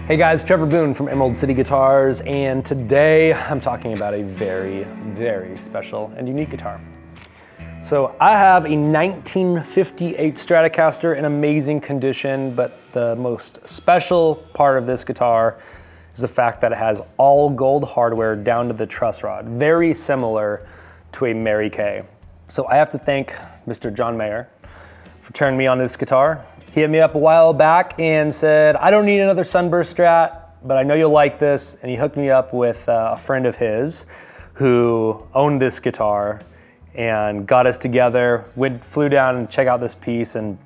Hey guys, Trevor from Emerald City Guitars, and today I'm talking about a very, very special and unique guitar. So I have a 1958 Stratocaster in amazing condition, but the most special part of this guitar is the fact that it has all gold hardware down to the truss rod, very similar to a Mary Kaye. So I have to thank Mr. John Mayer for turning me on this guitar. He hit me up a while back and said, I don't need another Sunburst Strat, but I know you'll like this. And he hooked me up with a friend of his who owned this guitar and got us together, flew down and checked out this piece. And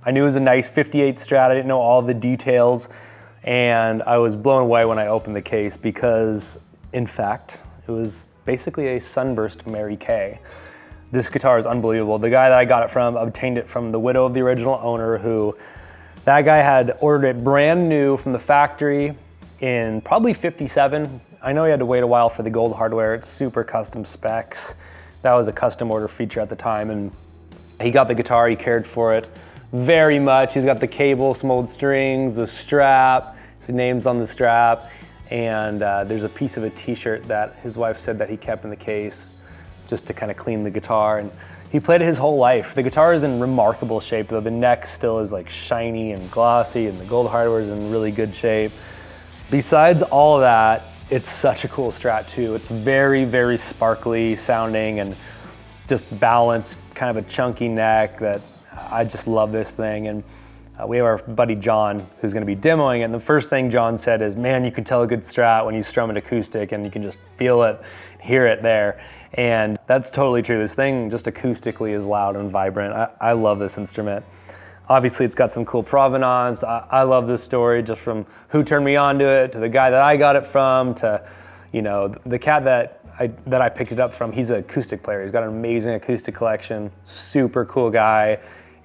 I knew it was a nice 58 Strat. I didn't know all the details. And I was blown away when I opened the case because, in fact, it was basically a Sunburst Mary Kaye. This guitar is unbelievable. The guy that I got it from obtained it from the widow of the original owner, that guy had ordered it brand new from the factory in probably '57. I know he had to wait a while for the gold hardware. It's super custom specs. That was a custom order feature at the time, and he got the guitar, he cared for it very much. He's got the cable, some old strings, the strap, his name's on the strap, and there's a piece of a t-shirt that his wife said that he kept in the case just to kind of clean the guitar, and he played it his whole life. The guitar is in remarkable shape though. The neck still is like shiny and glossy, and the gold hardware is in really good shape. Besides all of that, it's such a cool Strat too. It's very, very sparkly sounding and just balanced, kind of a chunky neck that I just love this thing. And we have our buddy John who's gonna be demoing it, and the first thing John said is, man, you can tell a good Strat when you strum it acoustic and you can just feel it, hear it there. And that's totally true. This thing just acoustically is loud and vibrant. I love this instrument. Obviously it's got some cool provenance. I love this story just from who turned me on to it, to the guy that I got it from, to, you know, the cat that I picked it up from. He's an acoustic player. He's got an amazing acoustic collection, super cool guy.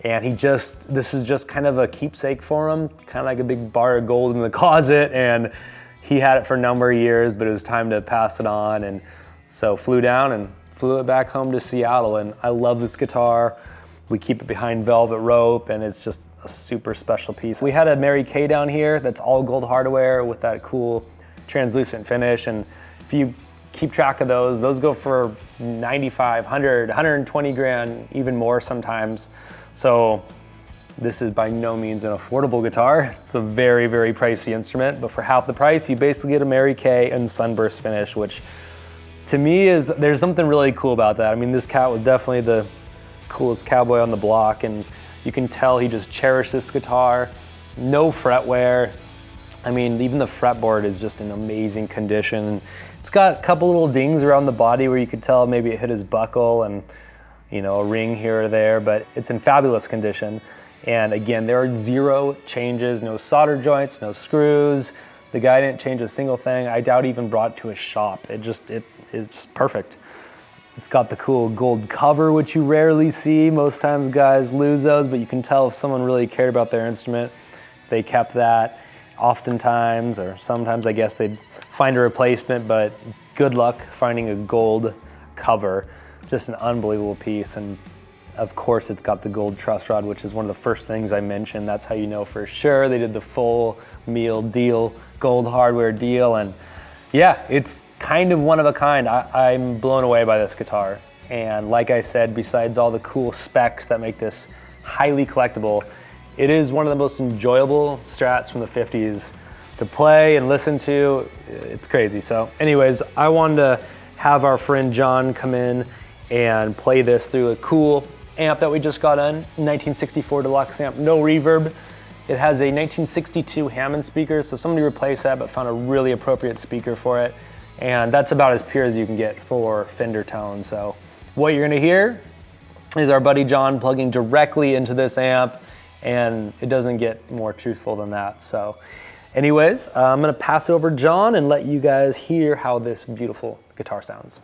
And this is just kind of a keepsake for him, kind of like a big bar of gold in the closet. And he had it for a number of years, but it was time to pass it on. And so flew down and flew it back home to Seattle. And I love this guitar. We keep it behind velvet rope, and it's just a super special piece. We had a Mary Kaye down here that's all gold hardware with that cool translucent finish. And if you keep track of those go for 95, 100, 120 grand, even more sometimes. So this is by no means an affordable guitar. It's a very, very pricey instrument, but for half the price, you basically get a Mary Kaye and sunburst finish, which to me there's something really cool about that. I mean, this cat was definitely the coolest cowboy on the block, and you can tell he just cherished this guitar. No fret wear. I mean, even the fretboard is just in amazing condition. It's got a couple little dings around the body where you could tell maybe it hit his buckle and, you know, a ring here or there, but it's in fabulous condition. And again, there are zero changes, no solder joints, no screws. The guy didn't change a single thing. I doubt he even brought it to his shop. It is just perfect. It's got the cool gold cover, which you rarely see. Most times guys lose those, but you can tell if someone really cared about their instrument, if they kept that. Oftentimes, or sometimes I guess they'd find a replacement, but good luck finding a gold cover. Just an unbelievable piece. And of course it's got the gold truss rod, which is one of the first things I mentioned. That's how you know for sure they did the full meal deal, gold hardware deal. And yeah, it's kind of one of a kind. I'm blown away by this guitar. And like I said, besides all the cool specs that make this highly collectible, it is one of the most enjoyable Strats from the 50s to play and listen to. It's crazy. So anyways, I wanted to have our friend John come in and play this through a cool amp that we just got on, 1964 Deluxe Amp, no reverb. It has a 1962 Hammond speaker, so somebody replaced that but found a really appropriate speaker for it. And that's about as pure as you can get for Fender tone. So what you're gonna hear is our buddy John plugging directly into this amp, and it doesn't get more truthful than that. So anyways, I'm gonna pass it over to John and let you guys hear how this beautiful guitar sounds.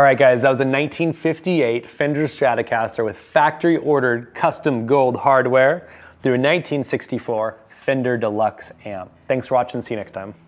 right, guys, that was a 1958 Fender Stratocaster with factory ordered custom gold hardware through a 1964 Fender Deluxe Amp. Thanks for watching. See you next time.